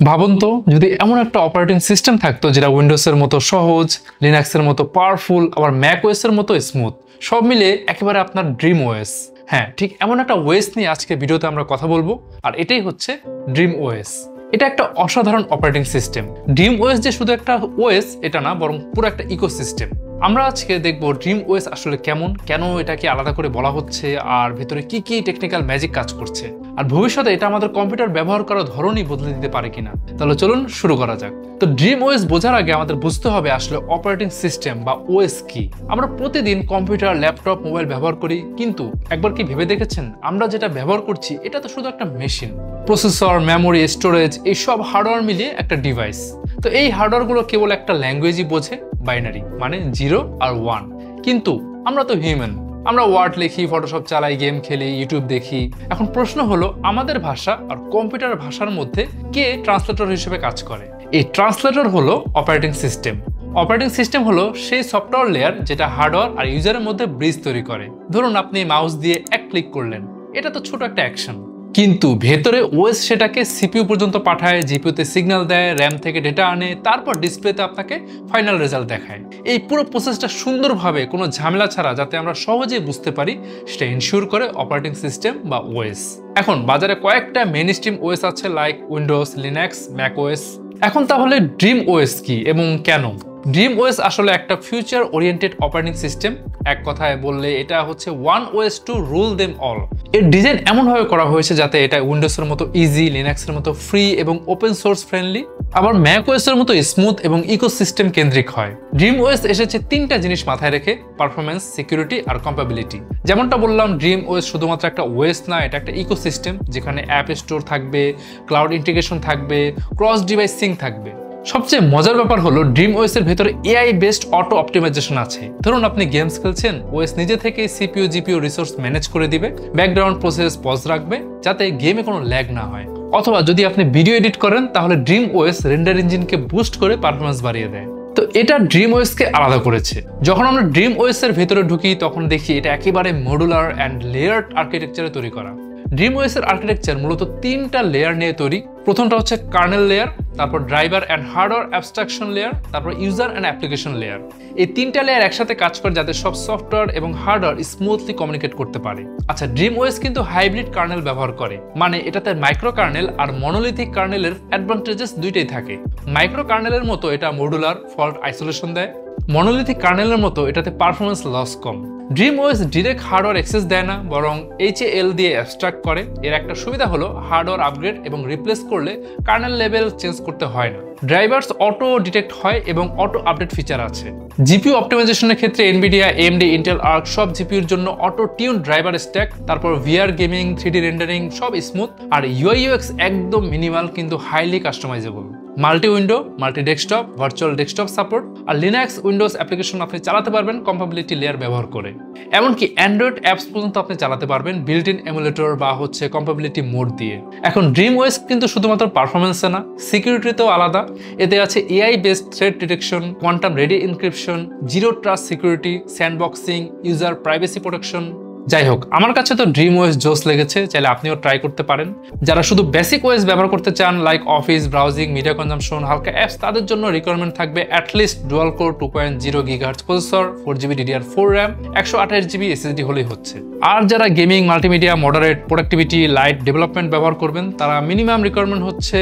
ভাবুন তো যদি এমন একটা অপারেটিং সিস্টেম থাকতো যেটা উইন্ডোজের মতো সহজ, লিনাক্সের মতো পাওয়ারফুল, আবার ম্যাক ওএসের মতো স্মুথ, সব মিলে একেবারে আপনার ড্রিম ওএস। হ্যাঁ, ঠিক এমন একটা ওএস নিয়ে আজকে ভিডিওতে আমরা কথা বলবো, আর এটাই হচ্ছে ড্রিম ওএস। এটা একটা অসাধারণ অপারেটিং সিস্টেম। ড্রিম ওএস যে শুধু একটা ওএস এটা না, বরং পুরো একটা ইকোসিস্টেম। আমরা আজকে দেখব ড্রিম ওএস আসলে কেমন, কেন এটাকে আলাদা করে বলা হচ্ছে, আর ভেতরে কি কি টেকনিক্যাল ম্যাজিক কাজ করছে, আর ভবিষ্যতে এটা আমাদের কম্পিউটার ব্যবহার করার ধরনই বদলে দিতে পারে কিনা। তাহলে চলুন শুরু করা যাক। তো ড্রিম ওএস বোঝার আগে আমাদের বুঝতে হবে আসলে অপারেটিং সিস্টেম বা ওএস কি। আমরা প্রতিদিন কম্পিউটার, ল্যাপটপ, মোবাইল ব্যবহার করি, কিন্তু একবার কি ভেবে দেখেছেন আমরা যেটা ব্যবহার করছি এটা তো শুধু একটা মেশিন। প্রসেসর, মেমোরি, স্টোরেজ, এই সব হার্ডওয়্যার মিলিয়ে একটা ডিভাইস। তো এই হার্ডওয়্যারগুলো কেবল একটা ল্যাঙ্গুয়েজই বোঝে, বাইনারি, মানে 0 আর 1। কিন্তু আমরা তো হিউম্যান, আমরা ওয়ার্ড লিখি, ফটোশপ চালাই, গেম খেলি, ইউটিউব দেখি। এখন প্রশ্ন হলো আমাদের ভাষা আর কম্পিউটার ভাষার মধ্যে কে ট্রান্সলেটর হিসেবে কাজ করে? এই ট্রান্সলেটর হলো অপারেটিং সিস্টেম। অপারেটিং সিস্টেম হলো সেই সফটওয়্যার লেয়ার যেটা হার্ডওয়্যার আর ইউজারের মধ্যে ব্রিজ তৈরি করে। ধরুন আপনি মাউস দিয়ে এক ক্লিক করলেন, এটা তো ছোট একটা অ্যাকশন, কিন্তু ভেতরে ওএস সেটাকে সিপিইউ পর্যন্ত পাঠায়, জিপিইউতে সিগন্যাল দেয়, র্যাম থেকে ডেটা আনে, তারপর ডিসপ্লেতে আপনাকে ফাইনাল রেজাল্ট দেখায়। এই পুরো প্রসেসটা সুন্দরভাবে কোনো ঝামেলা ছাড়া যাতে আমরা সহজেই বুঝতে পারি সেটা ইনশিওর করে অপারেটিং সিস্টেম বা ওএস। এখন বাজারে কয়েকটা মেইন স্ট্রিম ওএস আছে, like Windows, Linux, Mac OS. এখন তাহলে ড্রিম ওএস কি এবং কেন? ড্রিম ওএস আসলে একটা ফিউচার ওরিয়েন্টেড অপারেটিং সিস্টেম। এক কথায় বললে এটা হচ্ছে one OS to rule them all. এর ডিজাইন এমনভাবে করা হয়েছে যাতে এটা উইন্ডোজের মতো ইজি, লিনাক্সের মতো ফ্রি এবং ওপেন সোর্স ফ্রেন্ডলি, আবার ম্যাক ওএসের মতো স্মুথ এবং ইকোসিস্টেম কেন্দ্রিক হয়। ড্রিম ওএস এসেছে তিনটা জিনিস মাথায় রেখে: পারফরমেন্স, সিকিউরিটি আর কম্প্যাবিলিটি। যেমনটা বললাম, ড্রিম ওএস শুধুমাত্র একটা ওএস না, এটা একটা ইকোসিস্টেম যেখানে অ্যাপ স্টোর থাকবে, ক্লাউড ইন্টিগ্রেশন থাকবে, ক্রস ডিভাইস সিঙ্ক থাকবে। সবচেয়ে মজার ব্যাপার হলো ড্রিম ওএস এর ভেতরে এআই বেসড অটো অপটিমাইজেশন আছে। ধরুন আপনি গেমস খেলছেন, ওএস নিজে থেকে সিপিইউ, জিপিইউ রিসোর্স ম্যানেজ করে দিবে, ব্যাকগ্রাউন্ড প্রসেস পজ রাখবে যাতে গেমে কোনো ল্যাগ না হয়। অথবা যদি আপনি ভিডিও এডিট করেন তাহলে ড্রিম ওএস রেন্ডার ইঞ্জিনকে বুস্ট করে পারফরমেন্স বাড়িয়ে দেয়। তো এটা ড্রিম ওএস কে আলাদা করেছে। যখন আমরা ড্রিম ওএস এর ভেতরে ঢুকি তখন দেখি এটা একেবারে মডুলার অ্যান্ড লেয়ার্ড আর্কিটেকচারে তৈরি করা। ড্রিম ওএস এর আর্কিটেকচার মূলত তিনটা লেয়ার নিয়ে তৈরি। প্রথমটা হচ্ছে কার্নেল লেয়ার, তারপর driver and hardware abstraction layer, তারপর ইউজার অ্যান্ড অ্যাপ্লিকেশন লেয়ার। এই তিনটা লেয়ার একসাথে কাজ করে যাতে সব সফটওয়্যার এবং হার্ডওয়্যার স্মুথলি কমিউনিকেট করতে পারে। আচ্ছা, ড্রিম ওএস কিন্তু হাইব্রিড কার্নেল ব্যবহার করে, মানে এটাতে মাইক্রো কার্নেল আর মনোলিথিক কার্নেলের অ্যাডভান্টেজেস দুইটাই থাকে। মাইক্রো কার্নেলের মতো এটা মডুলার, ফল্ট আইসোলেশন দেয়। মনোলিথিক কার্নেলের মতো এটাতে পারফরমেন্স লস কম। Dream OS direct hardware access দেয় না, বরং HAL দিয়ে অ্যাবস্ট্রাক্ট করে। এর একটা সুবিধা হলো হার্ডওয়্যার আপগ্রেড এবং রিপ্লেস করলে কার্নেল লেভেল চেঞ্জ করতে হয় না। ড্রাইভার্স অটো ডিটেক্ট হয় এবং অটো আপডেট ফিচার আছে। জিপিইউ অপটিমাইজেশনের ক্ষেত্রে এনভিডিয়া, AMD, ইন্টেল আর্ক সব জিপিইউর জন্য অটো টিউন ড্রাইভার স্ট্যাক। তারপর VR গেমিং, 3D রেন্ডারিং সব স্মুথ। আর UI UX একদম মিনিমাল কিন্তু highly customisable. Multi window, multi desktop, virtual desktop support, আর লিনাক্স, উইন্ডোজ অ্যাপ্লিকেশন আপনি চালাতে পারবেন কম্প্যাবিলিটি লেয়ার ব্যবহার করে। এমনকি অ্যান্ড্রয়েড অ্যাপস পর্যন্ত আপনি চালাতে পারবেন বিল্ট ইন এমুলেটর বা কম্প্যাবিলিটি মোড দিয়ে। এখন ড্রিম ওএস কিন্তু শুধুমাত্র পারফরমেন্সে না, সিকিউরিটিতেও আলাদা। এতে আছে AI based threat detection, quantum ready encryption, zero trust security, sandboxing, user privacy protection. যাই হোক, আমার কাছে তো ড্রিম ওএস জোস লেগেছে, চাইলে আপনিও ট্রাই করতে পারেন। যারা শুধু বেসিক ওএস ব্যবহার করতে চান, like office, browsing, media consumption, হালকা অ্যাপস, তাদের জন্য রিকোয়ারমেন্ট থাকবে at least dual core 2.0 GHz processor, 4GB DDR4 RAM, 128GB SSD হলেই হচ্ছে। আর যারা gaming, multimedia, moderate, productivity, light development ব্যবহার করবেন, তারা মিনিমাম রিকোয়ারমেন্ট হচ্ছে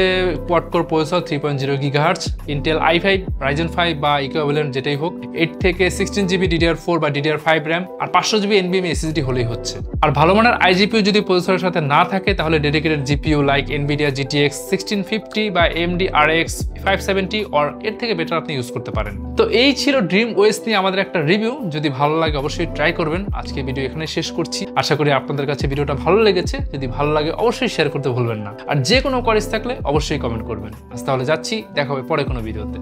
quad core processor, 3.0 GHz, Intel i5, Ryzen 5 বা ইকুইভ্যালেন্ট যেটাই হোক, 8 থেকে 16GB DDR4 বা DDR5 RAM, আর 500GB NVMe SSD হলেই হচ্ছে। আর ভালো মানের iGPU যদি প্রসেসরের সাথে না থাকে তাহলে dedicated GPU like NVIDIA GTX 1650 বা AMD RX 570 অর এর থেকে বেটার আপনি ইউজ করতে পারেন। তো এই ছিল ড্রিম ওএস নিয়ে আমাদের একটা রিভিউ। যদি ভালো লাগে অবশ্যই ট্রাই করবেন। আজকে ভিডিও এখানে শেষ করছি। আশা করি আপনাদের কাছে ভিডিওটা ভালো লেগেছে। যদি ভালো লাগে অবশ্যই শেয়ার করতে ভুলবেন না, আর যে কোনো কোয়ারিজ থাকলে অবশ্যই কমেন্ট করবেন। আজ তাহলে যাচ্ছি, দেখা হবে পরে কোনো ভিডিওতে।